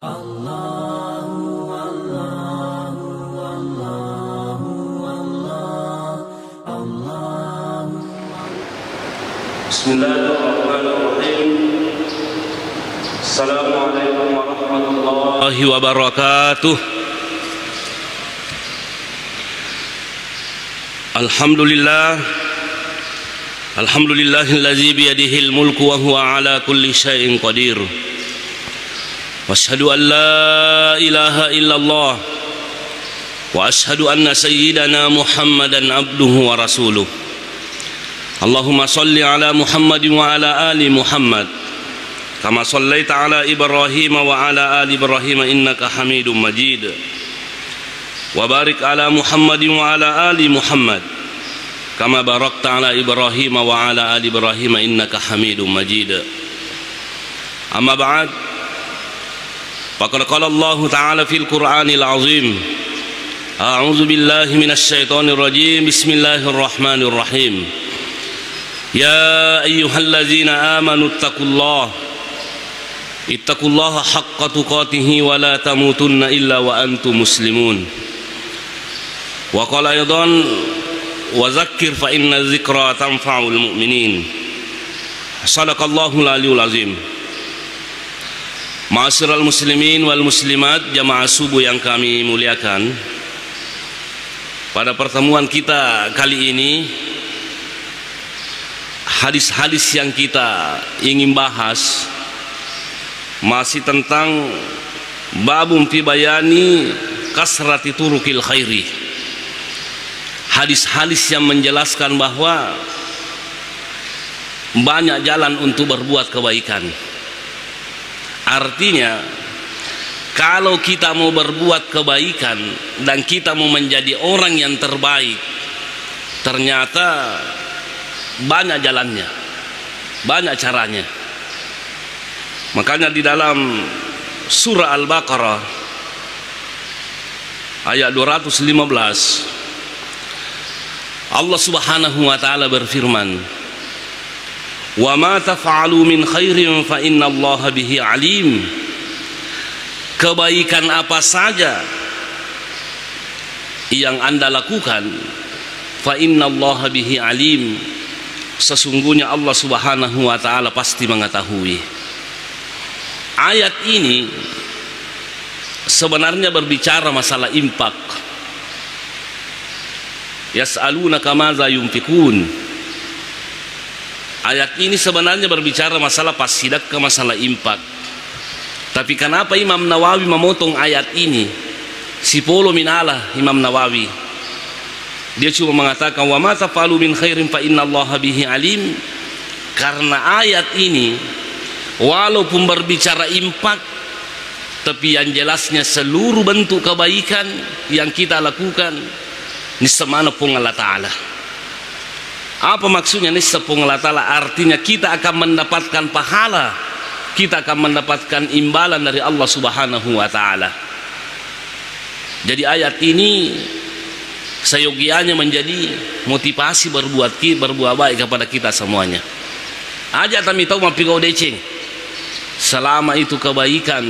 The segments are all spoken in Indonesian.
Bismillahirrahmanirrahim. Assalamualaikum warahmatullahi wabarakatuh. Alhamdulillahillazi biyadihil mulku wa huwa ala kulli syai'in qadir. Wa asyhadu an la ilaha illallah wa asyhadu anna sayyidana Muhammadan abduhu wa rasuluh. Allahumma salli ala Muhammadin wa ala ali Muhammad kama sallaita ala Ibrahim wa ala ali Ibrahim innaka Hamidum Majid. Wa barik ala Muhammadin wa ala ali Muhammad kama barakta ala Ibrahim wa ala ali Ibrahim innaka Hamidum Majid. Amma ba'd, faqad qala Allah ta'ala fil Qur'anil azim. A'udzu billahi minasy syaithanir rajim. Bismillahirrahmanirrahim. Ya ayyuhallazina amanu ittaqullaha haqqa tuqatih wa la tamutunna illa wa antum muslimun. Wa qala aidan wa zakkir fa inna dzikra tanfa'ul mu'minin. Shadaqallahul aliyul azim. Ma'asyiral muslimin wal muslimat, jamaah subuh yang kami muliakan, pada pertemuan kita kali ini hadis-hadis yang kita ingin bahas masih tentang babun fi bayani kasrati turukil khairi. Hadis-hadis yang menjelaskan bahwa banyak jalan untuk berbuat kebaikan. Artinya kalau kita mau berbuat kebaikan dan kita mau menjadi orang yang terbaik, ternyata banyak jalannya, banyak caranya. Makanya di dalam surah Al-Baqarah ayat 215 Allah Subhanahu wa taala berfirman, "Wa ma taf'alu min khairin fa innallaha bihi alim." Kebaikan apa saja yang Anda lakukan, fa innallaha bihi alim, sesungguhnya Allah Subhanahu wa taala pasti mengetahui. Ayat ini sebenarnya berbicara masalah infak. Yas'alunaka madza yunfikun. Ayat ini sebenarnya berbicara masalah ke masalah infak. Tapi kenapa Imam Nawawi memotong ayat ini? Sipolo minalah Imam Nawawi. Dia cuma mengatakan wa ma tafalu min khairin fa innallaha bihi alim. Karena ayat ini walaupun berbicara infak, tapi yang jelasnya seluruh bentuk kebaikan yang kita lakukan nismana pun Allah Ta'ala. Apa maksudnya nismana pun Allah Ta'ala? Artinya kita akan mendapatkan pahala, kita akan mendapatkan imbalan dari Allah Subhanahu wa taala. Jadi ayat ini seyogianya menjadi motivasi berbuat baik kepada kita semuanya. Aja kami tahu mapigau deceng. Selama itu kebaikan,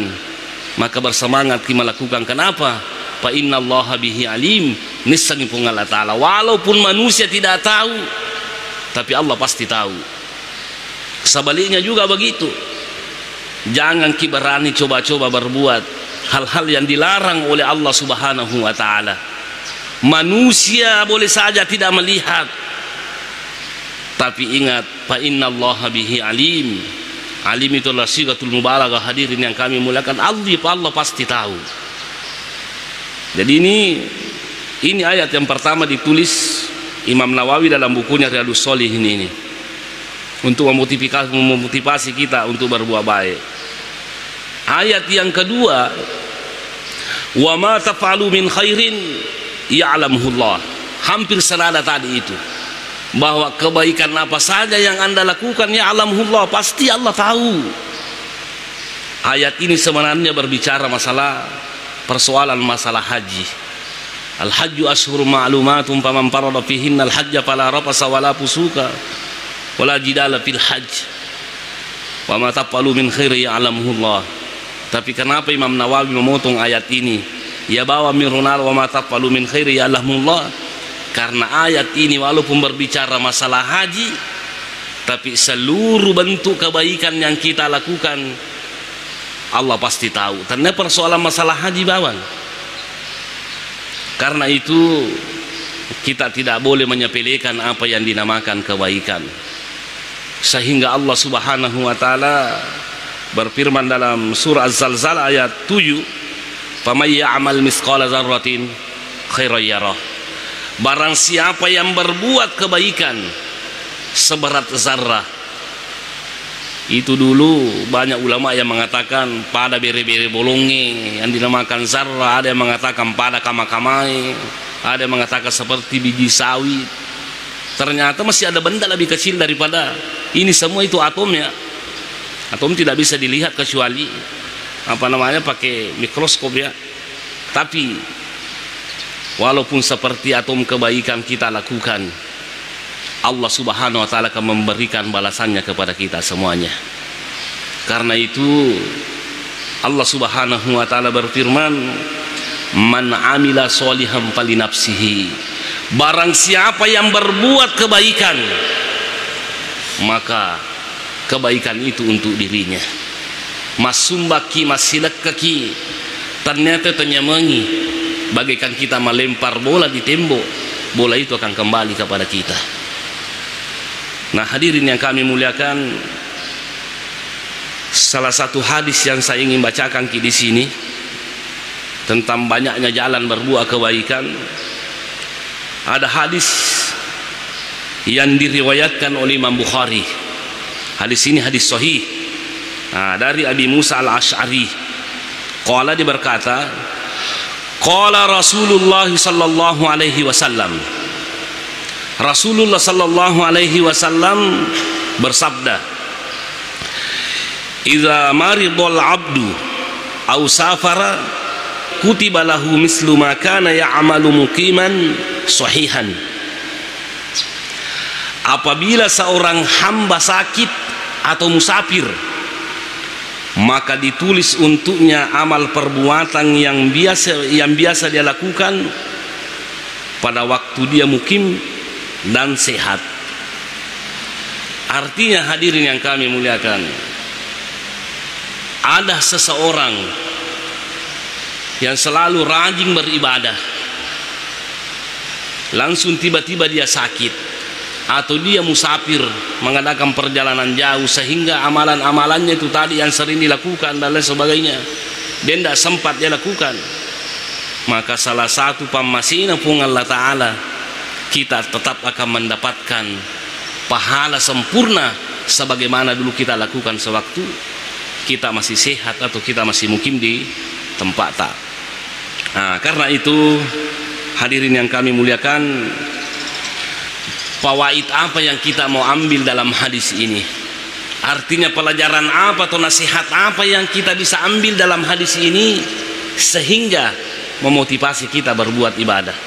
maka bersemangat kita melakukan. Kenapa? Fa innallaha bihi alim, nisani pun Allah Ta'ala. Walaupun manusia tidak tahu, tapi Allah pasti tahu. Sebaliknya juga begitu. Jangan kita berani coba-coba berbuat hal-hal yang dilarang oleh Allah Subhanahu wa taala. Manusia boleh saja tidak melihat, tapi ingat, fa innallaha bihi alim. Alim itulah sigatul mubalaghah, hadirin yang kami muliakan. Allah pasti tahu. Jadi ini ayat yang pertama ditulis Imam Nawawi dalam bukunya Riyadhus Shalihin ini untuk memotivasi kita untuk berbuat baik. Ayat yang kedua, wa ma taf'alu min khairin ya'lamuhullah, hampir senada tadi itu, bahwa kebaikan apa saja yang Anda lakukan ya'lamuhullah, pasti Allah tahu. Ayat ini sebenarnya berbicara persoalan masalah haji. Al-hajju ashhurun ma'lumatun faman farada fihinna al-hajja fala rafasa wala fusuka wala jidala fil hajj wa ma taf'alu min khairin ya'lamuhullah. Tapi kenapa Imam Nawawi memotong ayat ini? Ya bawa mirunal wa ma taqalu min khairi ya Allahumullah. Karena ayat ini walaupun berbicara masalah haji, tapi seluruh bentuk kebaikan yang kita lakukan Allah pasti tahu. Karena persoalan masalah haji bawang. Karena itu kita tidak boleh menyepelekan apa yang dinamakan kebaikan. Sehingga Allah Subhanahu wa taala berfirman dalam surah Az-Zalzalah ayat 7, "Faman ya'mal mithqala dzarratin khairan yarah." Barang siapa yang berbuat kebaikan seberat zarrah. Itu dulu banyak ulama yang mengatakan pada bere-bere bolonge yang dinamakan zarrah, ada yang mengatakan pada kama-kamai, ada yang mengatakan seperti biji sawit. Ternyata masih ada benda lebih kecil daripada ini semua, itu atomnya. Atom tidak bisa dilihat kecuali pakai mikroskop ya. Tapi walaupun seperti atom kebaikan kita lakukan, Allah Subhanahu wa taala akan memberikan balasannya kepada kita semuanya. Karena itu Allah Subhanahu wa taala berfirman, "Man 'amila sholihan falinafsihi." Barang siapa yang berbuat kebaikan, maka kebaikan itu untuk dirinya. Masumbaki masilakaki, ternyata tenyamangi bagaikan kita melempar bola di tembok, bola itu akan kembali kepada kita. Nah, hadirin yang kami muliakan, salah satu hadis yang saya ingin bacakan di sini tentang banyaknya jalan berbuat kebaikan. Ada hadis yang diriwayatkan oleh Imam Bukhari. Hadis ini hadis sahih. Dari Abi Musa al-Ash'ari. Qala, dia berkata, qala Rasulullah sallallahu alaihi wasallam. Rasulullah sallallahu alaihi wasallam bersabda, "Idza maridul 'abdu aw safara kutiba lahu mislu ma kana ya'malu muqiman sahihan." Apabila seorang hamba sakit atau musafir, maka ditulis untuknya amal perbuatan yang biasa dia lakukan pada waktu dia mukim dan sehat. Artinya, hadirin yang kami muliakan, ada seseorang yang selalu rajin beribadah, langsung tiba-tiba dia sakit atau dia musafir mengadakan perjalanan jauh, sehingga amalan-amalannya itu tadi yang sering dilakukan dan lain sebagainya dia tidak sempat dia lakukan, maka salah satu pamasina pun Allah Ta'ala, kita tetap akan mendapatkan pahala sempurna sebagaimana dulu kita lakukan sewaktu kita masih sehat atau kita masih mukim di tempat tak. Karena itu, hadirin yang kami muliakan, fawaid apa yang kita mau ambil dalam hadis ini? Artinya pelajaran apa atau nasihat apa yang kita bisa ambil dalam hadis ini sehingga memotivasi kita berbuat ibadah?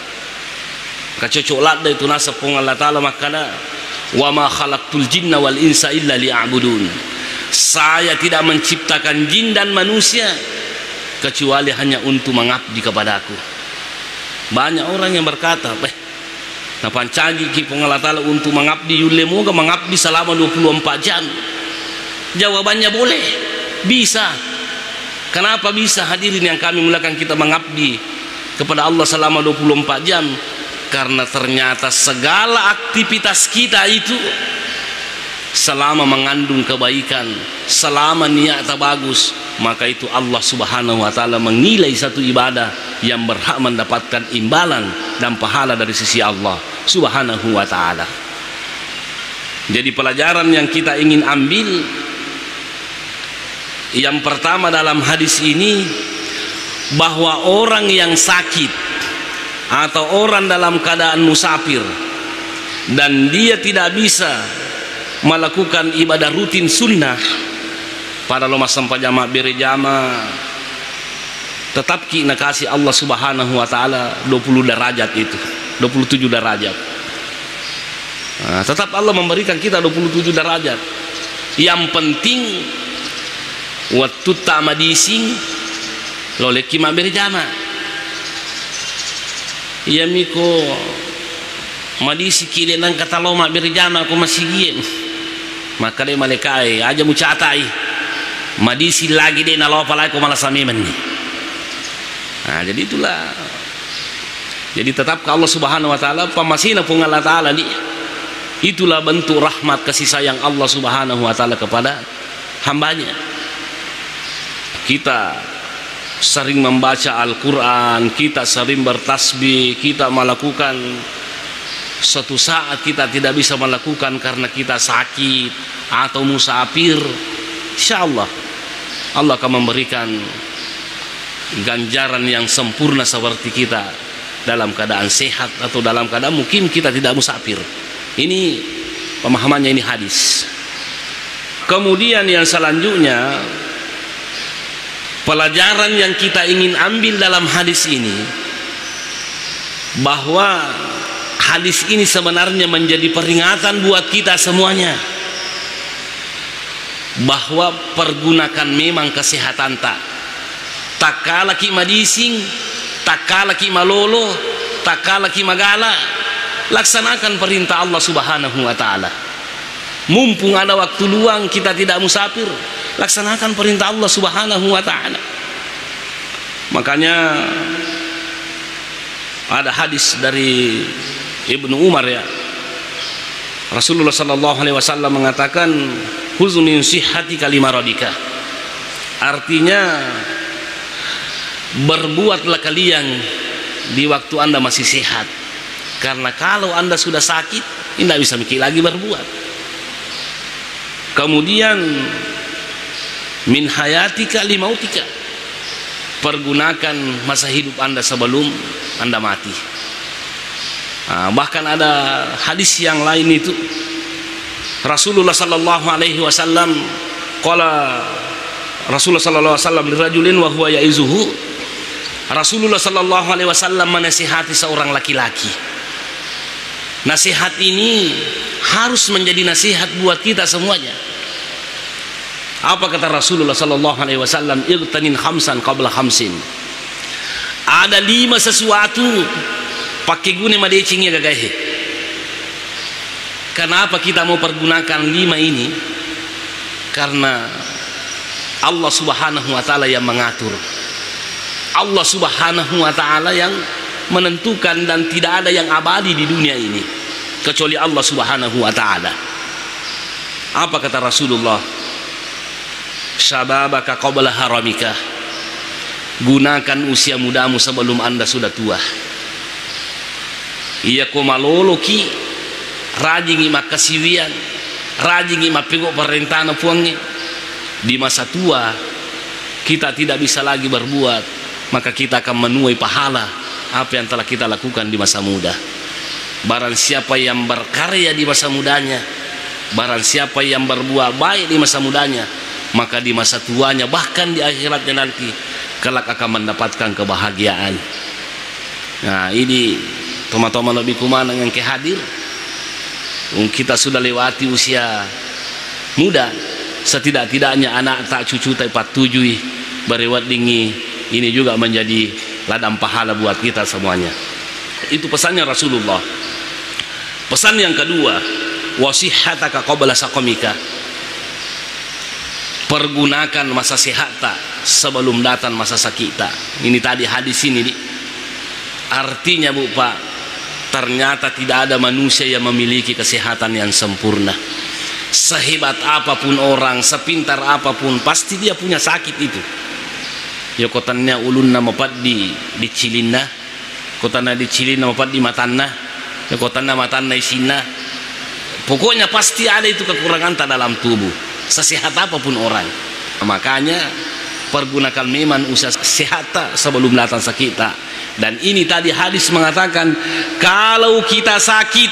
Kecocok itu nasab pun Allah Ta'ala, makana wa ma khalaqtul jinna wal insa illa liya'budun. Saya tidak menciptakan jin dan manusia kecuali hanya untuk mengabdi kepada aku. Banyak orang yang berkata, napancagi ki pun Allah Ta'ala untuk mengabdi yulle moga mengabdi selama 24 jam. Jawabannya boleh, bisa. Kenapa bisa, hadirin yang kami mulakan kita mengabdi kepada Allah selama 24 jam? Karena ternyata segala aktivitas kita itu selama mengandung kebaikan, selama niatnya bagus, maka itu Allah Subhanahu wa Ta'ala menilai satu ibadah yang berhak mendapatkan imbalan dan pahala dari sisi Allah Subhanahu wa Ta'ala. Jadi pelajaran yang kita ingin ambil, yang pertama dalam hadis ini, bahwa orang yang sakit atau orang dalam keadaan musafir dan dia tidak bisa melakukan ibadah rutin sunnah pada lomah sampai jamaah beri jamaah, tetap kita kasih Allah Subhanahu wa Ta'ala 20 derajat itu, 27 derajat. Tetap Allah memberikan kita 27 derajat. Yang penting waktu tak madising loleki ma berjama iya miko madisi kile nang kata lo ma berjama ko masih gien maka de malekai aja mucatai madisi lagi de nalo palai ko malah samimen nih. Nah, jadi itulah. Jadi tetap ke Allah Subhanahu wa taala pamasina pun Allah taala nih. Itulah bentuk rahmat kasih sayang Allah Subhanahu wa taala kepada hambanya. Kita sering membaca Al-Qur'an, kita sering bertasbih, kita melakukan suatu saat kita tidak bisa melakukan karena kita sakit atau musafir. Insyaallah Allah akan memberikan ganjaran yang sempurna seperti kita dalam keadaan sehat atau dalam keadaan mungkin kita tidak musafir. Ini pemahamannya, ini hadis. Kemudian yang selanjutnya, pelajaran yang kita ingin ambil dalam hadis ini, bahwa hadis ini sebenarnya menjadi peringatan buat kita semuanya, bahwa pergunakan memang kesehatan tak kalah ki madising, tak kalah ki malolo, tak kalah ki magala, laksanakan perintah Allah Subhanahu wa taala. Mumpung ada waktu luang, kita tidak musafir, laksanakan perintah Allah Subhanahu wa taala. Makanya ada hadis dari Ibnu Umar ya, Rasulullah sallallahu alaihi wasallam mengatakan huzunin sihhati kalimaradika, artinya berbuatlah kalian di waktu anda masih sehat, karena kalau anda sudah sakit tidak bisa mikir lagi berbuat. Kemudian min hayatika limautika, pergunakan masa hidup anda sebelum anda mati. Bahkan ada hadis yang lain itu Rasulullah sallallahu alaihi wasallam qala Rasulullah sallallahu alaihi wasallam lirajulin wa huwa ya'izuhu, Rasulullah sallallahu alaihi wasallam menasihati seorang laki-laki. Nasihat ini harus menjadi nasihat buat kita semuanya. Apa kata Rasulullah sallallahu alaihi wasallam? Igtanin khamsan qabla khamsin. Ada 5 sesuatu pakai guna madecingnya gagahe. Kenapa kita mau pergunakan 5 ini? Karena Allah Subhanahu wa taala yang mengatur. Allah Subhanahu wa taala yang menentukan, dan tidak ada yang abadi di dunia ini kecuali Allah Subhanahu wa taala. Apa kata Rasulullah? Syababaka qabla haramika, gunakan usia mudamu sebelum anda sudah tua. Iya ko malolo ki rajingi makasiwian, rajingi mapego perintahna puangi. Di masa tua kita tidak bisa lagi berbuat, maka kita akan menuai pahala apa yang telah kita lakukan di masa muda. Barang siapa yang berkarya di masa mudanya, barang siapa yang berbuat baik di masa mudanya, maka di masa tuanya bahkan di akhiratnya nanti kelak akan mendapatkan kebahagiaan. Nah, ini teman-teman lebih kumana yang kehadir, kita sudah lewati usia muda, setidak-tidaknya anak tak cucu tak patujui berewat dingi, ini juga menjadi ladang pahala buat kita semuanya. Itu pesannya Rasulullah. Pesan yang kedua, wasihhataka qabla saqamika, pergunakan masa sehat sebelum datang masa sakit. Ini tadi hadis ini artinya Bu Pak, ternyata tidak ada manusia yang memiliki kesehatan yang sempurna. Sehebat apapun orang, sepintar apapun, pasti dia punya sakit itu. Ya kotannya ulunna mapat di cilinna, kotannya di cilinna mapat di matanna, ya kotannya matanna isinna. Pokoknya pasti ada itu kekurangan dalam tubuh, sesehat apapun orang. Makanya pergunakan memang usaha sehat sebelum datang sakit. Dan ini tadi hadis mengatakan kalau kita sakit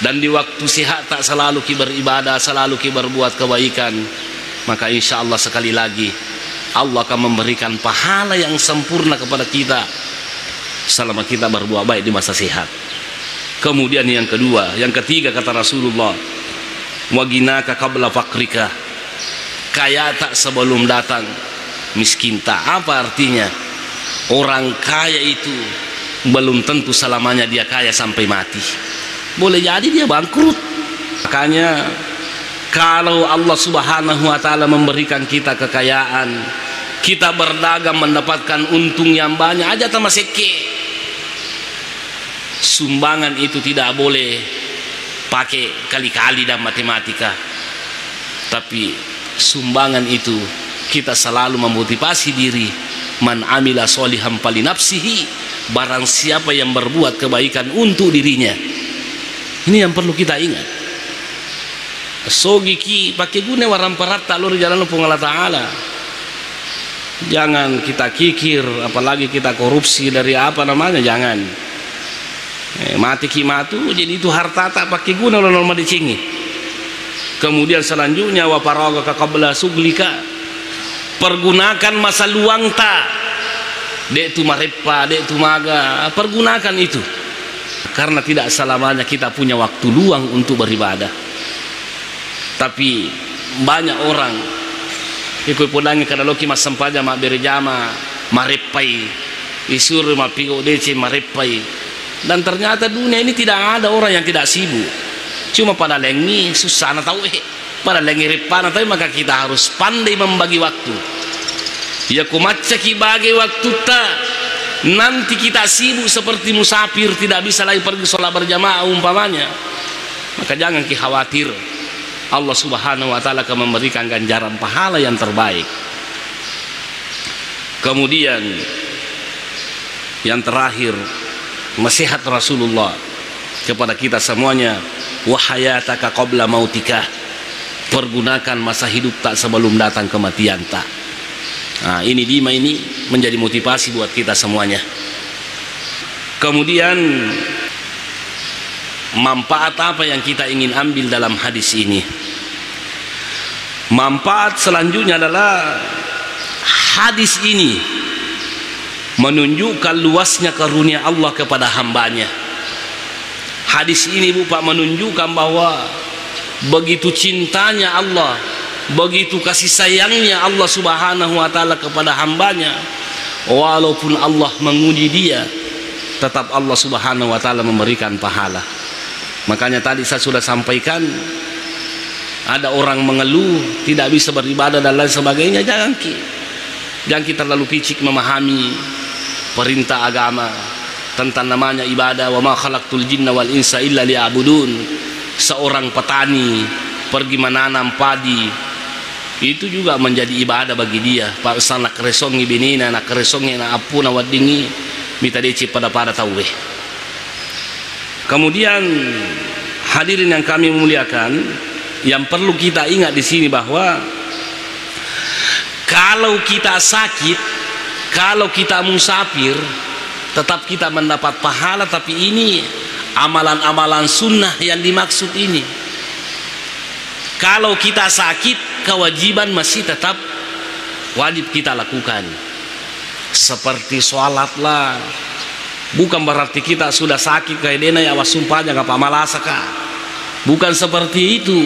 dan di waktu sehat tak selalu kita beribadah, selalu kita berbuat kebaikan, maka insya Allah sekali lagi Allah akan memberikan pahala yang sempurna kepada kita selama kita berbuat baik di masa sehat. Kemudian yang kedua, yang ketiga kata Rasulullah, waginaka qabla fakrika, kaya tak sebelum datang miskin tak. Apa artinya? Orang kaya itu belum tentu selamanya dia kaya sampai mati, boleh jadi dia bangkrut. Makanya kalau Allah Subhanahu wa ta'ala memberikan kita kekayaan, kita berdagang mendapatkan untung yang banyak aja tambah seke, sumbangan itu tidak boleh pakai kali-kali dan matematika, tapi sumbangan itu kita selalu memotivasi diri, man amila sholihan fali nafsihi, barang siapa yang berbuat kebaikan untuk dirinya. Ini yang perlu kita ingat. Sogiki pakai guna warang perat tak lur jalan pun Allah Ta'ala. Jangan kita kikir, apalagi kita korupsi dari apa namanya, jangan. Mati kimatu, jadi itu harta tak pakai guna orang normal dicingi. Kemudian selanjutnya wa paraga qabla suglika, pergunakan masa luang tak, dek tu marepa, dek tu maga, pergunakan itu, karena tidak selamanya kita punya waktu luang untuk beribadah. Tapi banyak orang ikut pulangi kada loki mas sampaja mak berjama marepai isur mak pigo dece marepai, dan ternyata dunia ini tidak ada orang yang tidak sibuk, cuma pada lengi susah na tahu pada lengi repana, tapi maka kita harus pandai membagi waktu. Ya kumaca ki bagi waktu tak, nanti kita sibuk seperti musafir, tidak bisa lagi pergi sholat berjamaah umpamanya. Maka jangan ki khawatir, Allah Subhanahu wa ta'ala akan memberikan ganjaran pahala yang terbaik. Kemudian yang terakhir, nasihat Rasulullah kepada kita semuanya, wa hayataka qabla mautika, pergunakan masa hidup tak sebelum datang kematian tak. Nah, ini 5 ini menjadi motivasi buat kita semuanya. Kemudian manfaat apa yang kita ingin ambil dalam hadis ini? Manfaat selanjutnya adalah hadis ini menunjukkan luasnya karunia Allah kepada hambanya. Hadis ini Bapak menunjukkan bahwa begitu cintanya Allah, begitu kasih sayangnya Allah Subhanahu wa ta'ala kepada hambanya, walaupun Allah menguji dia, tetap Allah Subhanahu wa ta'ala memberikan pahala. Makanya tadi saya sudah sampaikan, ada orang mengeluh tidak bisa beribadah dan lain sebagainya, jangan kita terlalu picik memahami perintah agama tentang namanya ibadah. Wa ma khalaqtul jinna wal insa illa liya'budun. Seorang petani pergi menanam padi, itu juga menjadi ibadah bagi dia. Pak sanak resongi benina nak resongi na apuna wadingi mita deci pada tauwe. Kemudian hadirin yang kami muliakan, yang perlu kita ingat di sini bahwa kalau kita sakit, kalau kita musafir, tetap kita mendapat pahala. Tapi ini amalan-amalan sunnah yang dimaksud ini. Kalau kita sakit, kewajiban masih tetap wajib kita lakukan, seperti sholat lah. Bukan berarti kita sudah sakit kayak dena ya wasumpahnya gak pamalasa kah, bukan seperti itu.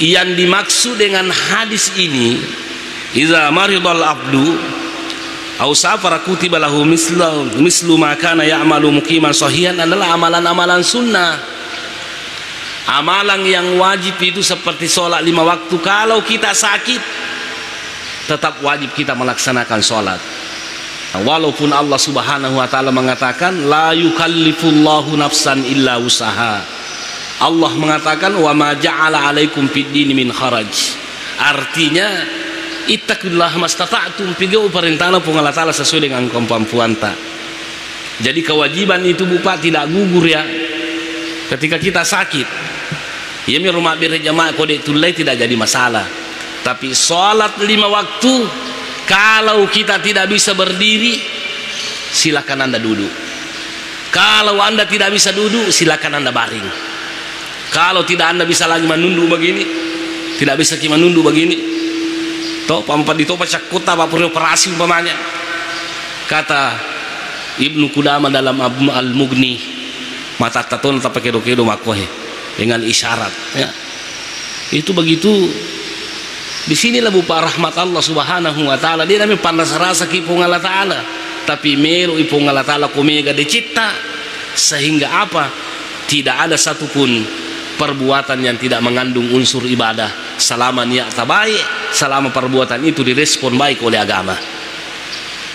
Yang dimaksud dengan hadis ini, iza maridul abdu au safara kutiba lahu mislu ma kana ya'malu muqiman sahihan, adalah amalan-amalan sunnah. Amalan yang wajib itu seperti sholat 5 waktu. Kalau kita sakit, tetap wajib kita melaksanakan sholat. Walaupun Allah Subhanahu wa ta'ala mengatakan la yukallifullahu nafsan illa usaha. Allah mengatakan wa ma ja'ala alaikum fid dini min kharaj. Artinya ittaqullah mastata'tum, pigau perintahna pun Allah ta'ala sesuai dengan kemampuan tak. Jadi kewajiban itu Bapak tidak gugur ya. Ketika kita sakit, ya mi rumah berjamaah kode tulai tidak jadi masalah. Tapi sholat 5 waktu, kalau kita tidak bisa berdiri, silakan Anda duduk. Kalau Anda tidak bisa duduk, silakan Anda baring. Kalau tidak Anda bisa lagi menunduk begini, tidak bisa kita menunduk begini, toh pampat ditopa cakut apa perlu operasi umpamanya. Kata Ibnu Qudamah dalam Al-Mughni, mata taton tak pakai dokedo makohe dengan isyarat ya. Itu begitu Di sinilah bupa rahmat Allah Subhanahu wa taala. Dia namanya panas rasa ki ipung Allah taala. Tapi meru ipung Allah taala kumega dicipta sehingga apa? Tidak ada satupun perbuatan yang tidak mengandung unsur ibadah selama niat baik, selama perbuatan itu direspon baik oleh agama.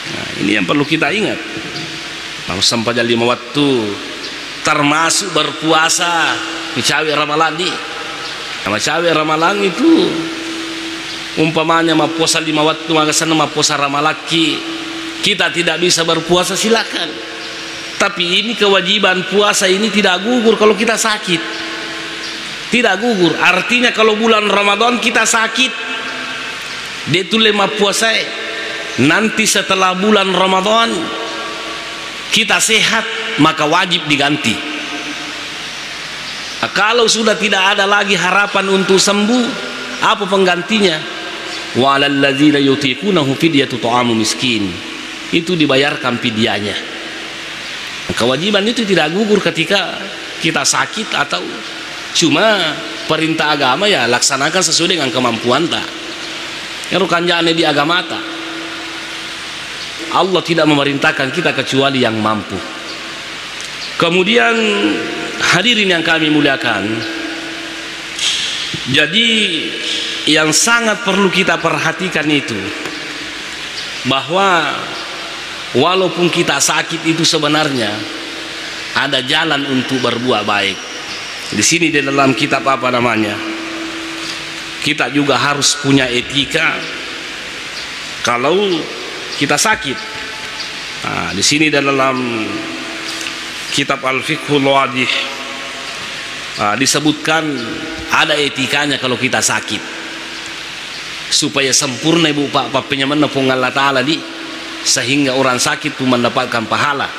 Nah, ini yang perlu kita ingat. Kalau sampai 5 waktu termasuk berpuasa cawe ramalan di. Sama cawe ramalan itu umpamanya ma puasa 5 waktu maka sana ma puasa ramalaki. Kita tidak bisa berpuasa silakan. Tapi ini kewajiban puasa ini tidak gugur kalau kita sakit. Tidak gugur. Artinya kalau bulan Ramadan kita sakit, dia itu lema puasa. Nanti setelah bulan Ramadan kita sehat, maka wajib diganti. Nah, kalau sudah tidak ada lagi harapan untuk sembuh, apa penggantinya? Walal ladzina yutiqunahu fidyatun ta'amu miskin. Itu dibayarkan fidyahnya. Kewajiban itu tidak gugur ketika kita sakit atau cuma perintah agama ya laksanakan sesuai dengan kemampuan tak. Rukanjane di agama tak. Allah tidak memerintahkan kita kecuali yang mampu. Kemudian hadirin yang kami muliakan, jadi yang sangat perlu kita perhatikan itu bahwa walaupun kita sakit itu sebenarnya ada jalan untuk berbuat baik. Di sini di dalam kitab apa namanya? Kita juga harus punya etika kalau kita sakit. Nah, di sini dalam kitab Al-Fiqhul Wadih disebutkan ada etikanya kalau kita sakit supaya sempurna ibu pak penyaman nafung Allah Ta'ala di sehingga orang sakit itu mendapatkan pahala.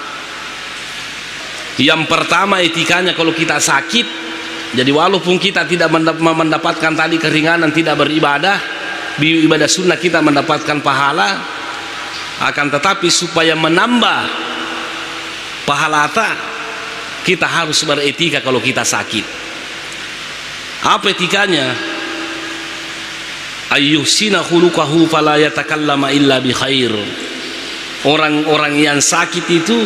Yang pertama etikanya kalau kita sakit, jadi walaupun kita tidak mendapatkan tadi keringanan tidak beribadah, di ibadah sunnah kita mendapatkan pahala, akan tetapi supaya menambah pahala kita harus beretika kalau kita sakit. Apa etikanya? Ayyuhsina khuluquhu fala yatakallama illa bi khair. Orang-orang yang sakit itu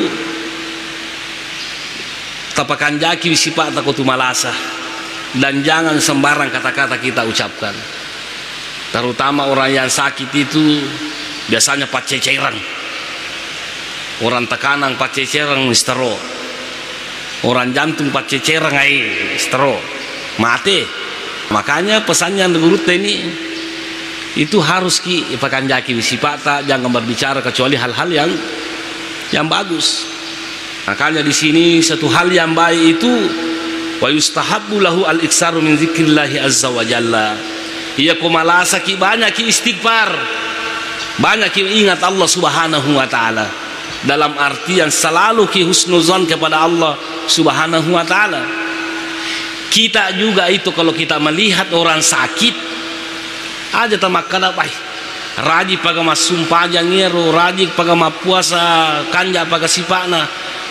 tapakan jaki sifat takut malasa, dan jangan sembarang kata-kata kita ucapkan. Terutama orang yang sakit itu biasanya paceceran. Orang tekanan paceceran stero. Orang jantung paceceran stero. Mati. Makanya pesannya menurut ini itu harus ki pakan jaki sifat, jangan berbicara kecuali hal-hal yang bagus. Makanya di sini satu hal yang baik itu wa yustahabbu lahu al-iksaru min zikrillahi azza wa jalla. Ia kumalasa ki banyak ki istighfar, banyak ki ingat Allah Subhanahu wa taala, dalam artian selalu ki husnuzon kepada Allah Subhanahu wa taala. Kita juga itu kalau kita melihat orang sakit aja tamakana pai raji pagama sumpah ngero, raji pagama puasa kanja paga sipana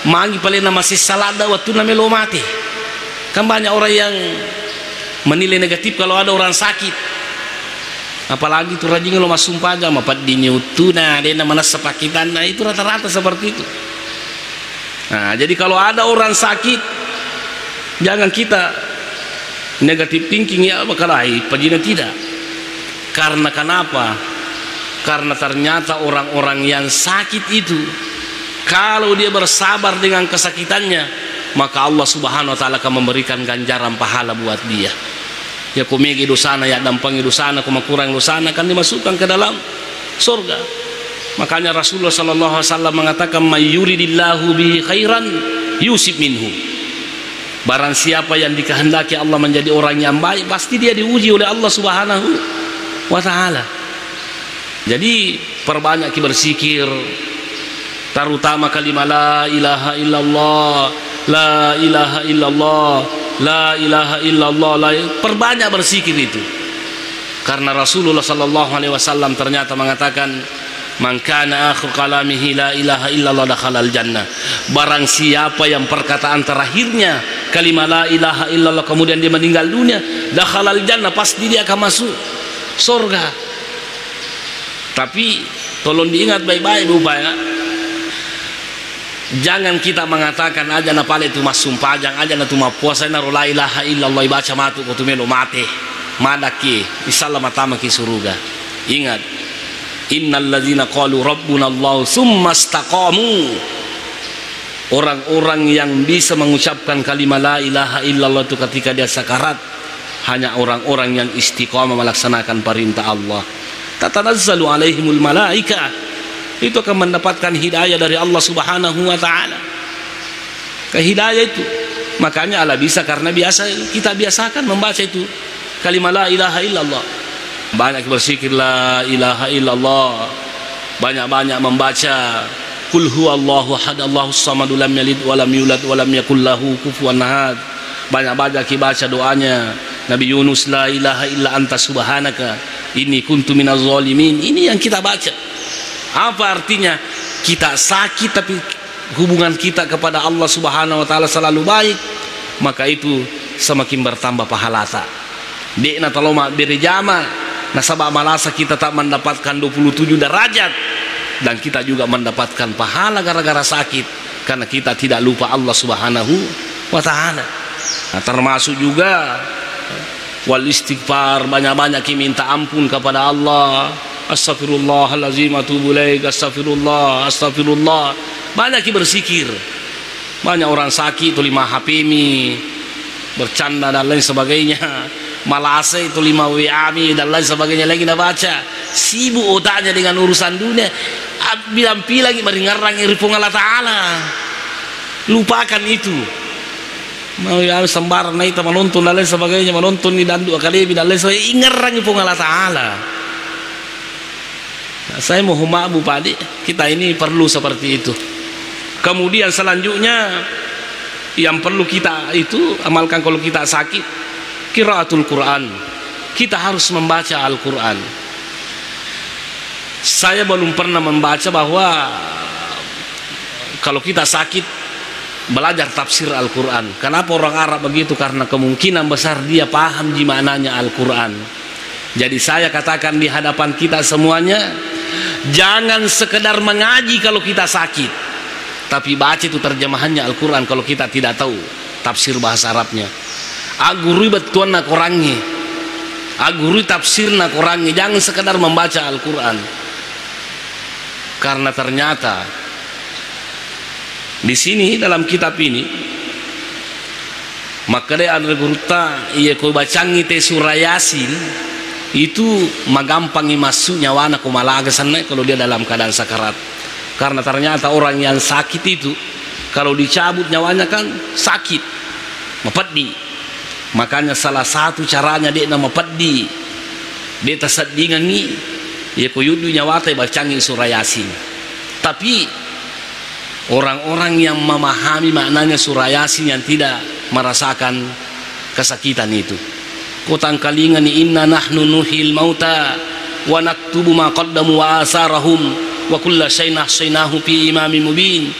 mangi palena masih salada waktu namelo mati. Kan banyak orang yang menilai negatif kalau ada orang sakit, apalagi itu rajin lo mas sumpah aja mapat diniutuna dia mana sepakitan. Nah itu rata-rata seperti itu. Nah jadi kalau ada orang sakit jangan kita negatif thinking ya bakalahi pajina tidak. Karena kenapa? Karena ternyata orang-orang yang sakit itu kalau dia bersabar dengan kesakitannya, maka Allah Subhanahu wa taala akan memberikan ganjaran pahala buat dia. Ya kumegi dosana ya dampangi dosana kumakurang dosana kan dimasukkan ke dalam surga. Makanya Rasulullah sallallahu alaihi wasallam mengatakan mayyuridillahu bihi khairan yusib minhu. Barang siapa yang dikehendaki Allah menjadi orang yang baik, pasti dia diuji oleh Allah Subhanahu wa ta'ala. Jadi perbanyak berzikir, terutama kalimat la ilaha illallah, la ilaha illallah, la ilaha illallah, perbanyak berzikir itu. Karena Rasulullah sallallahu alaihi wasallam ternyata mengatakan man kana akhir kalamihi la ilaha illallah dakhalal jannah. Barang siapa yang perkataan terakhirnya kalimat la ilaha illallah kemudian dia meninggal dunia, dakhalal jannah, pasti dia akan masuk surga. Tapi tolong diingat baik-baik Bapak ya. Jangan kita mengatakan aja na pale tu masum pajang aja na tu mapuasa na la ilaha illallah baca matu ko tu melo mate madaki inshallah matama ki surga. Ingat, innal ladzina qalu rabbuna Allah tsumma istaqamu. Orang-orang yang bisa mengucapkan kalimat la ilaha illallah itu ketika dia sakarat hanya orang-orang yang istiqamah melaksanakan perintah Allah. Tatanazzalu alaihimul malaika, itu akan mendapatkan hidayah dari Allah Subhanahu wa taala. Hidayah itu makanya Allah bisa karena kita biasakan membaca itu kalimat la ilaha illallah. Banyak berzikir la ilaha illallah, banyak-banyak membaca qul huwallahu ahad Allahus samad lam yalid wa lam yulad wa lam yakul lahu kufuwan ahad. Banyak-banyak baca doanya Nabi Yunus, la ilaha illa anta subhanaka inni kuntu minaz zalimin. Ini yang kita baca. Apa artinya? Kita sakit tapi hubungan kita kepada Allah Subhanahu wa taala selalu baik, maka itu semakin bertambah pahala ta. Dekna taloma berjama nasabah malasa kita tak mendapatkan 27 derajat dan kita juga mendapatkan pahala gara-gara sakit karena kita tidak lupa Allah Subhanahu wa taala. Nah, termasuk juga wal istighfar, banyak-banyak minta ampun kepada Allah. Astaghfirullahalazim atubu ilaik, astaghfirullah, astaghfirullah. Banyak berzikir. Banyak orang sakit itu 5 HPmi, bercanda dan lain sebagainya. Malase itu 5 WA-mi dan lain sebagainya lagi dah baca. Sibuk otaknya dengan urusan dunia. Bilampi lagi meringarang iripung Allah Ta'ala. Lupakan itu. Mau ya sembarang naik menonton dan lain sebagainya, menonton di dandu akademi dan lain sebagainya. Ingarang iripung Allah Ta'ala. Nah, saya mohon maaf Bu Padi, kita ini perlu seperti itu. Kemudian selanjutnya yang perlu kita itu amalkan kalau kita sakit, qiraatul Quran. Kita harus membaca Al-Quran. Saya belum pernah membaca bahwa kalau kita sakit belajar tafsir Al-Quran. Kenapa orang Arab begitu? Karena kemungkinan besar dia paham gimananya Al-Quran. Jadi saya katakan di hadapan kita semuanya, jangan sekedar mengaji kalau kita sakit, tapi baca itu terjemahannya Al-Quran kalau kita tidak tahu tafsir bahasa Arabnya. Aguri betuan nak orangnya, aguri tafsir nak orangnya. Jangan sekedar membaca Al-Quran, karena ternyata di sini dalam kitab ini maka dia ada gurta iya kau bacangi te surah Yasin itu magampangi masuk nyawana kumalaga sana kalau dia dalam keadaan sakarat. Karena ternyata orang yang sakit itu kalau dicabut nyawanya kan sakit, mepedi. Makanya salah satu caranya dia nama mepedi, dia tersedingan nih ya kuyudu nyawata bacangi surah Yasin. Tapi orang-orang yang memahami maknanya surah Yasin yang tidak merasakan kesakitan itu, kotang kalingan inna nahnu nuhil mauta wa naktubu ma qaddamu wa asarahum wa kulla syai'in ahsaynahu fi imamin mubin.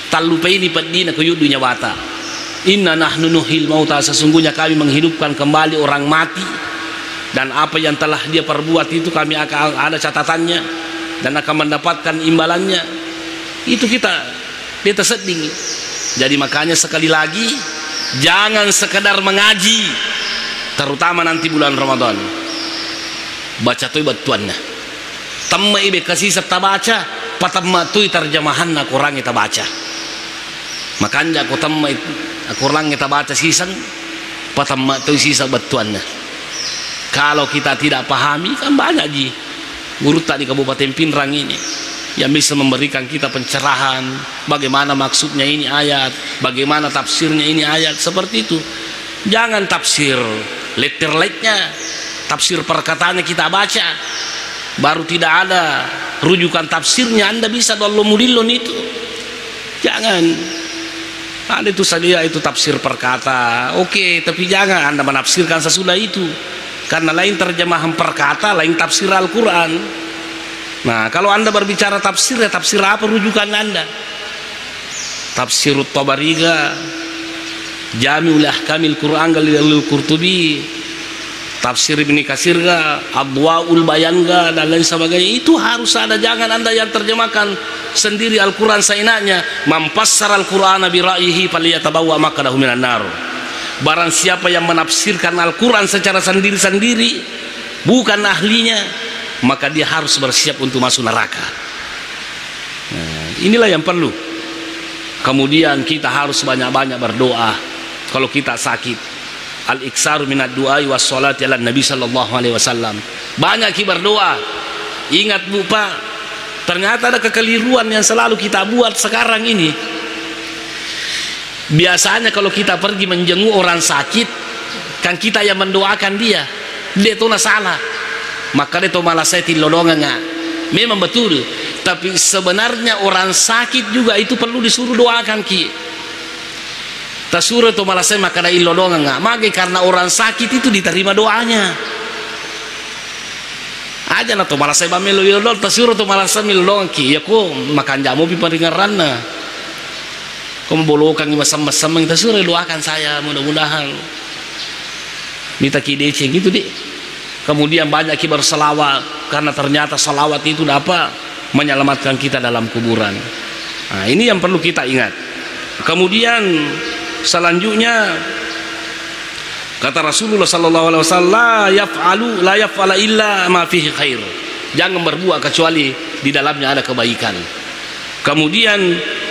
Talupai ni padina ko yudu nyawata. Inna nahnu nuhil mauta, sesungguhnya kami menghidupkan kembali orang mati, dan apa yang telah dia perbuat itu kami akan ada catatannya dan akan mendapatkan imbalannya. Itu kita terseding. Jadi makanya sekali lagi jangan sekedar mengaji, terutama nanti bulan Ramadan. Baca tuh batuannya. Tamma ibe kasih serta baca, patamma tuh terjemahan nak orang kita baca. Makanya aku tamma aku orang kita baca sisan, patamma tuh sisa batuannya. Kalau kita tidak pahami kan banyak ji guru tak di Kabupaten Pinrang ini yang bisa memberikan kita pencerahan bagaimana maksudnya ini ayat, bagaimana tafsirnya ini ayat, seperti itu. Jangan tafsir letter-letternya, tafsir perkataannya kita baca, baru tidak ada rujukan tafsirnya Anda bisa dolomudilon itu. Jangan. Ada itu saja itu tafsir perkata, oke, tapi jangan Anda menafsirkan sesudah itu, karena lain terjemahan perkata, lain tafsir Al-Quran. Nah, kalau Anda berbicara tafsir, ya tafsir apa rujukan Anda? Tafsirut Tabariga, Jami'ul Ahkamil Quran Galilul Qurtubi, tafsir Ibnu Katsir Adwaul Bayan dan lain sebagainya, itu harus ada. Jangan Anda yang terjemahkan sendiri Al-Quran seenaknya. Mampassar Al-Quran bi ra'yihi falyatabawwa maq'adahu minan nar. Barang siapa yang menafsirkan Al-Quran secara sendiri-sendiri, bukan ahlinya, maka dia harus bersiap untuk masuk neraka. Nah, inilah yang perlu. Kemudian kita harus banyak-banyak berdoa kalau kita sakit. Al-iksaru minad du'ai was salati ala Nabi sallallahu alaihi wasallam. Banyak kita berdoa. Ingat Bu Pak, ternyata ada kekeliruan yang selalu kita buat sekarang ini. Biasanya kalau kita pergi menjenguk orang sakit, kan kita yang mendoakan dia itu salah. Maka dia itu malah saya tilodongan. Memang betul, tapi sebenarnya orang sakit juga itu perlu disuruh doakan ki. Tasura itu malah saya maka ada ilodongan. Maka karena orang sakit itu diterima doanya. Aja na to malah saya bamelo ilodon, tasura itu malah saya milodongan ki. Ya kok makan jamu pi paringaranna. Kau membolokan masam-masam kita suruh doakan saya, mudah-mudahan minta kidece gitu deh. Kemudian banyak kita berselawat, karena ternyata selawat itu dapat menyelamatkan kita dalam kuburan. Nah, ini yang perlu kita ingat. Kemudian selanjutnya kata Rasulullah sallallahu alaihi wasallam, la yaf'ala illa ma fihi khair. Jangan berbuat kecuali di dalamnya ada kebaikan. Kemudian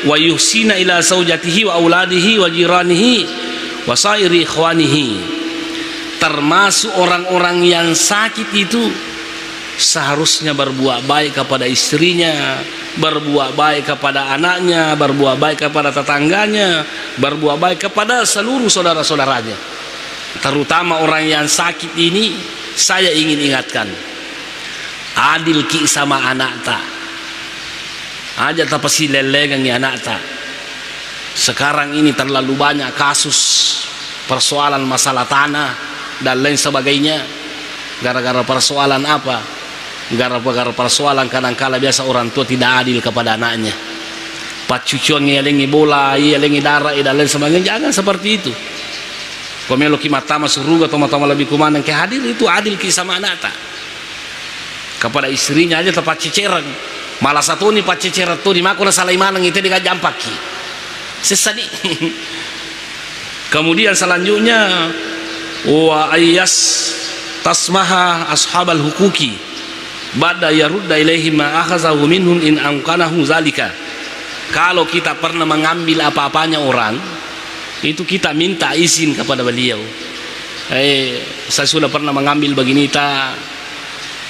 wa yuhsina ila zaujatihi wa auladihi wa jiranihi wa sairi ikhwanihi. Termasuk orang-orang yang sakit itu seharusnya berbuat baik kepada istrinya, berbuat baik kepada anaknya, berbuat baik kepada tetangganya, berbuat baik kepada seluruh saudara-saudaranya. Terutama orang yang sakit ini, saya ingin ingatkan, adil ki sama anak tak. Aja tak pasti lelengan ya anak tak. Sekarang ini terlalu banyak kasus persoalan masalah tanah dan lain sebagainya. Gara-gara persoalan apa? Gara-gara persoalan kadang-kala biasa orang tua tidak adil kepada anaknya. Pacucuan ngelengi bola, ngelengi darah dan lain sebagainya. Jangan seperti itu. Komelo ki matama suruga toma-toma lebih kumanang ke hadir itu adil ki sama anak tak. Kepada istrinya aja tepat ceceran. Malah satu ni pak ceceran tu di makuna salai manang itu dengan jampaki. Sesani. Kemudian selanjutnya wa ayas tasmaha ashabal hukuki ba'da yarudda ilaihim ma akhazahu minhum in amkanahu zalika. Kalau kita pernah mengambil apa-apanya orang, itu kita minta izin kepada beliau. Saya sudah pernah mengambil begini tak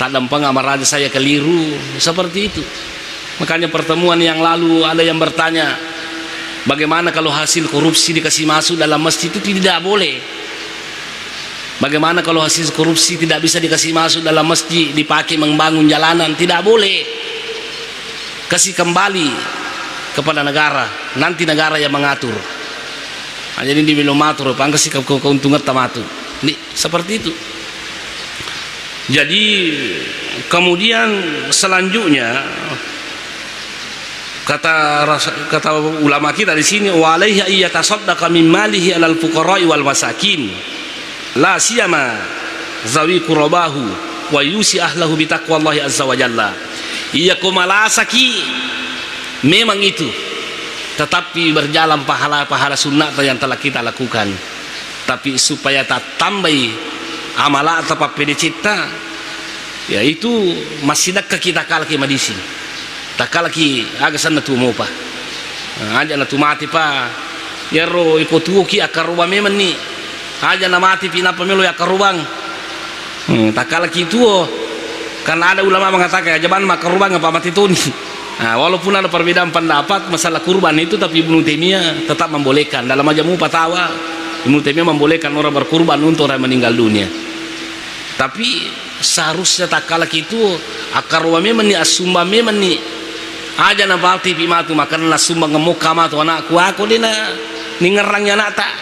lempeng amar aja saya keliru, seperti itu. Makanya pertemuan yang lalu ada yang bertanya, bagaimana kalau hasil korupsi dikasih masuk dalam masjid? Itu tidak boleh. Bagaimana kalau hasil korupsi tidak bisa dikasih masuk dalam masjid, dipakai membangun jalanan? Tidak boleh. Kasih kembali kepada negara, nanti negara yang mengatur. Jadi di belum atur, pangkasi keuntungan tamatu. Nih seperti itu. Jadi kemudian selanjutnya kata ulama kita di sini, wa alaihi ayyatasaddaqa min malihi alal fuqara'i wal masakin la siyama zawi qurabahu wa yusi ahlahu bi taqwallahi azza wa jalla. Iya kumalasaki memang itu, tetapi berjalan pahala-pahala sunnah yang telah kita lakukan, tapi supaya tak tambahi amala atau papede cipta, yaitu masih nak kita kalki madisi tak kalki agak sana tu mau pa aja na tu mati pa yaro ikotu ki akaruba memang ni aja na mati pina pamelo ya karubang tak kalki tu karena ada ulama mengatakan jaban makarubang apa mati tu ni. Nah, walaupun ada perbedaan pendapat masalah kurban itu, tapi Ibnu Taimiyah tetap membolehkan dalam Majmu' Fatawa. Ibnu Taimiyah membolehkan orang berkurban untuk orang meninggal dunia. Tapi seharusnya tak kalah itu akar wa memang ni asumba memang ni aja na balti pimatu makan na sumba ngemuk kama tu anakku aku dina ningerangnya anak tak.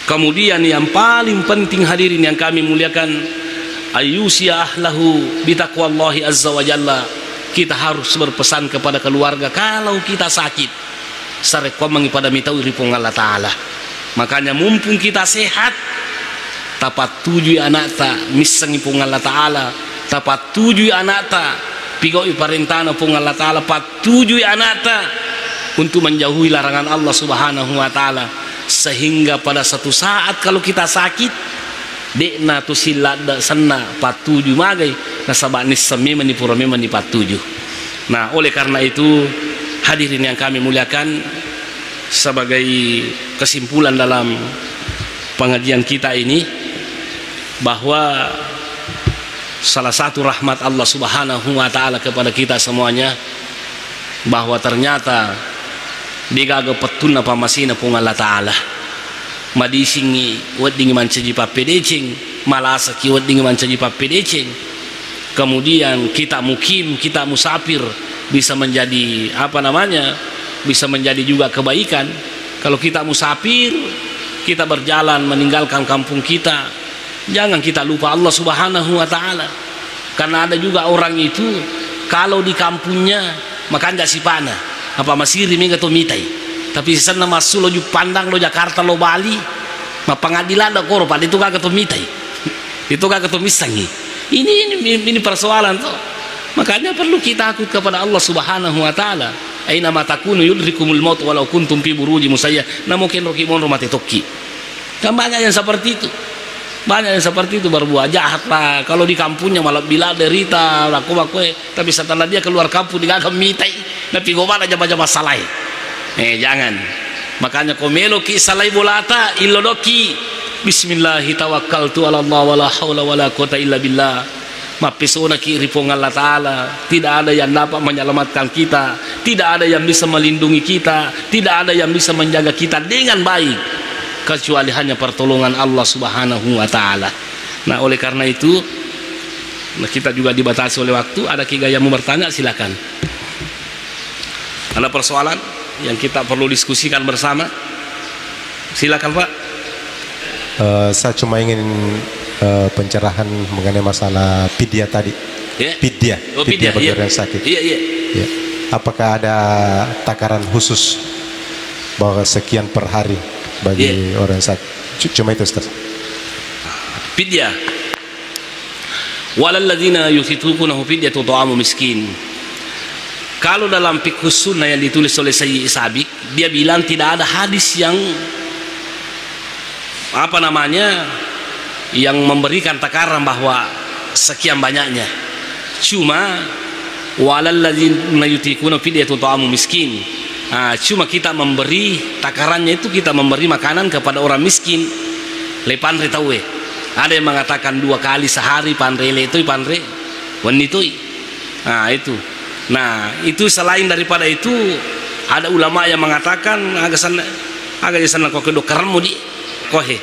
Kemudian yang paling penting hadirin yang kami muliakan, ayyusia ahlahu bitaqwallahi azza wa jalla. Kita harus berpesan kepada keluarga kalau kita sakit sarekomang pada mitau ripong Allah Ta'ala. Makanya mumpung kita sehat, tapat tujuh anak ta misangi pung Allah Ta'ala, tapat tujuh anak ta pigoi parintana pung Allah Ta'ala, patujuh anak ta untuk menjauhi larangan Allah Subhanahu wa Ta'ala, sehingga pada satu saat kalau kita sakit dekna tu silada sana patujuh magai nasabak nisami manipura memang patujuh. Nah, oleh karena itu hadirin yang kami muliakan, sebagai kesimpulan dalam pengajian kita ini, bahwa salah satu rahmat Allah Subhanahu wa Ta'ala kepada kita semuanya, bahwa ternyata digaga petuna pamasina pung Allah Ta'ala madisingi wat dingi mancaji papedecing malasa ki wat dingi mancaji papedecing, kemudian kita mukim, kita musafir bisa menjadi bisa menjadi juga kebaikan. Kalau kita musafir, kita berjalan meninggalkan kampung kita, jangan kita lupa Allah Subhanahu wa Ta'ala. Karena ada juga orang itu kalau di kampungnya makan gak sipana apa masih rimi atau mitai, tapi sana masuk lo pandang lo Jakarta lo Bali ma pengadilan da koro pada itu gak ketemu mitai, itu gak ketemu misangi. Ini persoalan tuh. Makanya perlu kita takut kepada Allah Subhanahu wa Ta'ala. Aina ma takunu yudrikumul maut walau kuntum fi buruji musayya. Na mungkin roki mon rumah toki. Kan banyak yang seperti itu. Banyak yang seperti itu berbuat jahat lah. Kalau di kampungnya malah bila derita laku tapi setelah dia keluar kampung dia akan mitai. Tapi gimana aja masalah. Jangan. Makanya komelo ki salai bolata illodoki. Bismillahi tawakkaltu ala Allah wala haula wala quwata illa billah. Mapisona ki ripong Allah Ta'ala, tidak ada yang dapat menyelamatkan kita, tidak ada yang bisa melindungi kita, tidak ada yang bisa menjaga kita dengan baik kecuali hanya pertolongan Allah Subhanahu wa Ta'ala. Nah, oleh karena itu kita juga dibatasi oleh waktu. Ada Ki Gaya mau bertanya, silakan. Ada persoalan yang kita perlu diskusikan bersama, silakan Pak. Saya cuma ingin pencerahan mengenai masalah pidya tadi. Pidya bagi orang sakit. Ya. Apakah ada takaran khusus bahwa sekian per hari bagi orang sakit? Cuma itu, Ustaz. Pidya. Walal ladzina yufitunahu fidyatu ta'amu miskin. Kalau dalam fiqh sunnah yang ditulis oleh Sayyid Sabik, dia bilang tidak ada hadis yang yang memberikan takaran bahwa sekian banyaknya. Cuma walalladzina yutikuna fidyatun ta'amu miskin. Cuma kita memberi takarannya itu, kita memberi makanan kepada orang miskin. Le pandre tahu ada yang mengatakan 2 kali sehari pandre le itu pandre wanitui. Itu. Nah, itu selain daripada itu ada ulama yang mengatakan agak sana kok kedok keremu di kohe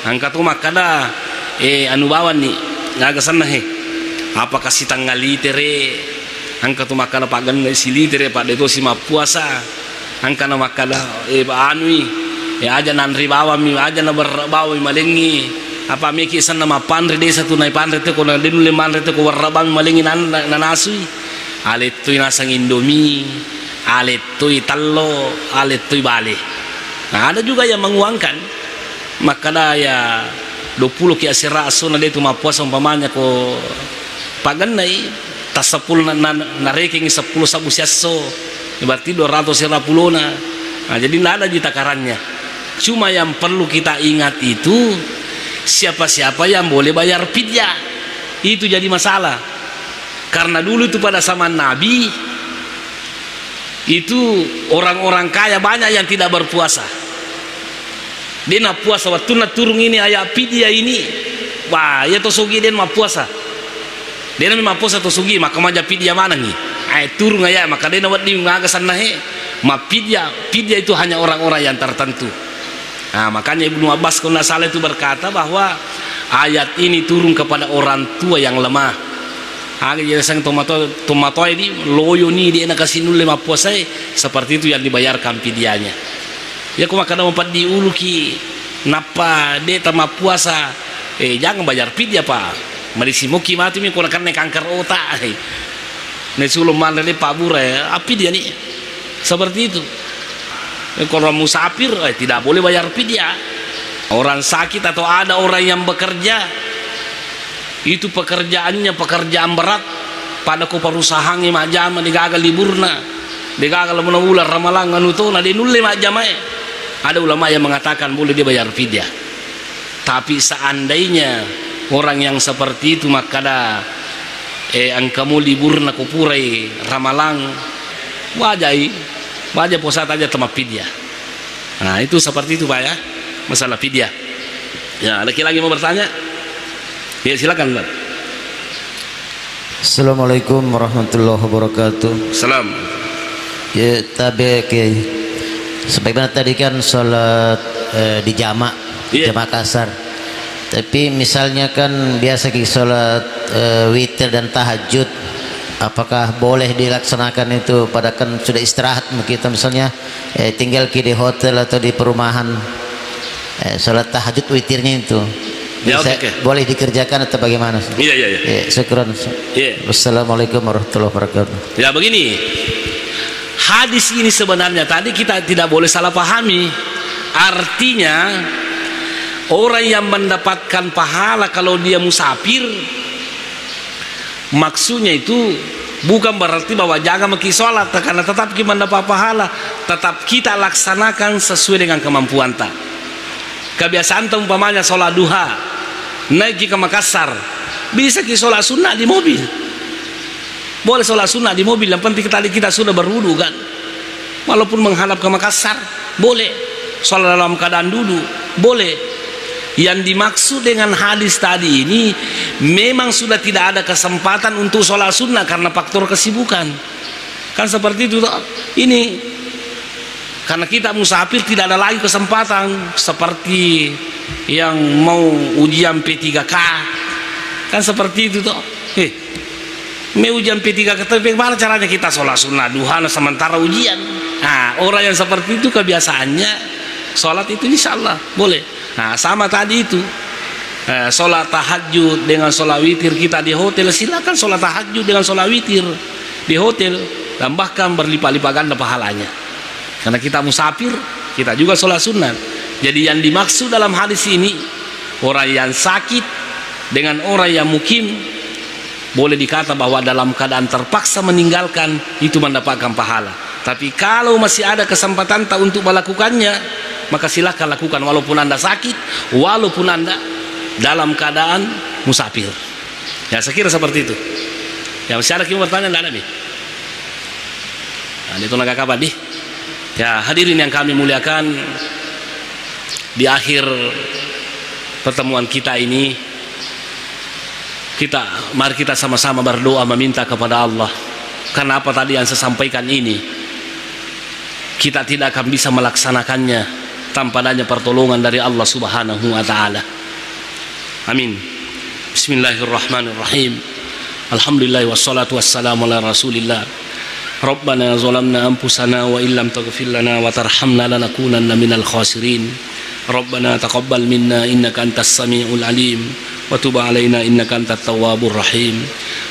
angkat rumah kada anu bawan nih agak sana apakah si tanggal litere angkat rumah kada pagan si litere pada itu si puasa angkat nama kada anui aja nanri bawa mi aja na berbawa malengi apa miki sana ma pandre desa tu nai pandre te ko na dinule mandre te ko warabang malengi nanasui aletui nasang indomie aletui tallo aletui bale. Nah, ada juga yang menguangkan maka ya 20 ki asira asuna dia tu mapuasa umpamanya ko paganai tas 10 na ranking 10 sabu siaso berarti 200 serapulona. Nah, jadi tidak ada di takarannya. Cuma yang perlu kita ingat itu siapa-siapa yang boleh bayar fidyah, itu jadi masalah. Karena dulu itu pada zaman Nabi itu orang-orang kaya banyak yang tidak berpuasa. Dia nak puasa waktu nak turun ini ayat fidyah ini, wah ya tosugi dia nak puasa. Dia nak puasa tosugi maka maja fidyah mana nih? Turun ayat maka dia nak di ngagasan nahe. Ma fidyah itu hanya orang-orang yang tertentu. Nah, makanya Ibnu Abbas kalau tidak salah itu berkata bahwa ayat ini turun kepada orang tua yang lemah. Jadi sang tomato ini loyo ni dia nak kasih nul 5 puasa seperti itu yang dibayarkan fidyahnya. Ya kau makan empat diuluki napa dia tamah puasa jangan bayar fidyah Pak. Marisi muki mati mi kena kena kanker otak. Ne sulum mandele pabur api dia nih seperti itu. Kalau musafir tidak boleh bayar fidyah. Orang sakit atau ada orang yang bekerja, itu pekerjaannya pekerjaan berat, pada ko perusahaan mak jama digagal liburna, digagal menabulan ramalang anutona di nulle mak jamae. Ada ulama yang mengatakan boleh dia bayar fidyah. Tapi seandainya orang yang seperti itu maka ada angkamu liburna kupurai ramalang wajah posat aja tema fidyah. Nah itu seperti itu Pak ya, masalah fidyah. Ya, lagi mau bertanya? Ya silakan Pak. Assalamualaikum warahmatullahi wabarakatuh. Salam. Ya tabe ke sebagaimana tadi kan sholat di jamak, jamak kasar. Tapi misalnya kan biasa kita sholat witir dan tahajud, apakah boleh dilaksanakan itu pada kan sudah istirahat kita misalnya tinggal di hotel atau di perumahan, sholat tahajud witirnya itu ya, boleh dikerjakan atau bagaimana? Iya. Syukran. Wassalamualaikum warahmatullahi wabarakatuh. Ya begini, hadis ini sebenarnya tadi kita tidak boleh salah pahami. Artinya orang yang mendapatkan pahala kalau dia musafir, maksudnya itu bukan berarti bahwa jangan maki sholat, karena tetap kita mendapat pahala, tetap kita laksanakan sesuai dengan kemampuan tak. Kebiasaan umpamanya sholat duha, naik ke Makassar, bisa kita sholat sunnah di mobil, boleh sholat sunnah di mobil, yang penting tadi kita sudah berwudu kan, walaupun menghadap ke Makassar boleh, sholat dalam keadaan duduk boleh. Yang dimaksud dengan hadis tadi ini memang sudah tidak ada kesempatan untuk sholat sunnah karena faktor kesibukan, kan seperti itu ini, karena kita musafir tidak ada lagi kesempatan seperti yang mau ujian P3K, kan seperti itu toh. Mau ujian P3K bagaimana caranya kita sholat sunnah duha sementara ujian? Nah orang yang seperti itu kebiasaannya sholat itu insya Allah boleh. Nah sama tadi itu sholat tahajud dengan sholat witir kita di hotel, silakan sholat tahajud dengan sholat witir di hotel, dan bahkan berlipat-lipat ganda pahalanya, karena kita musafir, kita juga sholat sunat. Jadi yang dimaksud dalam hadis ini orang yang sakit dengan orang yang mukim, boleh dikata bahwa dalam keadaan terpaksa meninggalkan itu mendapatkan pahala. Tapi kalau masih ada kesempatan tak untuk melakukannya, maka silahkan lakukan walaupun Anda sakit, walaupun Anda dalam keadaan musafir. Ya saya kira seperti itu. Ya masih ada yang bertanya? Tidak ada nih. Nah, itu naga kabar nih. Ya hadirin yang kami muliakan, di akhir pertemuan kita ini, mari kita sama-sama berdoa meminta kepada Allah. Karena apa tadi yang saya sampaikan ini, kita tidak akan bisa melaksanakannya tanpa adanya pertolongan dari Allah Subhanahu wa taala. Amin. Bismillahirrahmanirrahim. Alhamdulillah wassalatu wassalamu ala Rasulillah. Rabbana zalamna anfusana wa illam taghfir lana wa tarhamna lanakunanna minal khasirin. Rabbana taqabbal minna innaka antas samiul alim wa tub alaina innaka antat tawwabur rahim.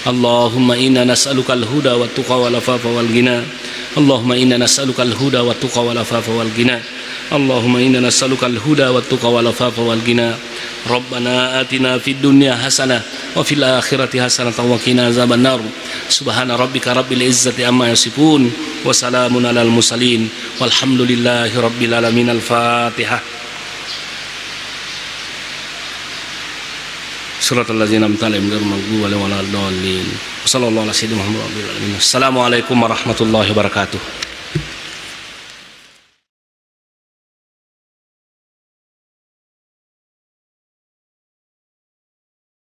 Allahumma inna nas'alukal huda wat tuqa wal afafa wal ghina. Allahumma inna nas'alukal huda wat tuqa wal afafa wal ghina. Allahumma inna nas'alukal huda wat tuqa wal afafa wal ghina. Rabbana atina fid dunya hasanah wa fil akhirati hasanah wa qina azabannar. Subhana rabbika rabbil izzati amma yasifun wa salamun alal mursalin walhamdulillahi rabbil alamin. Al-Fatihah. Suratul ladzina an'amta alaihim ghairil maghdubi alaihim waladdallin. Wassallallahu ala sayyidina Muhammad. Assalamualaikum warahmatullahi wabarakatuh.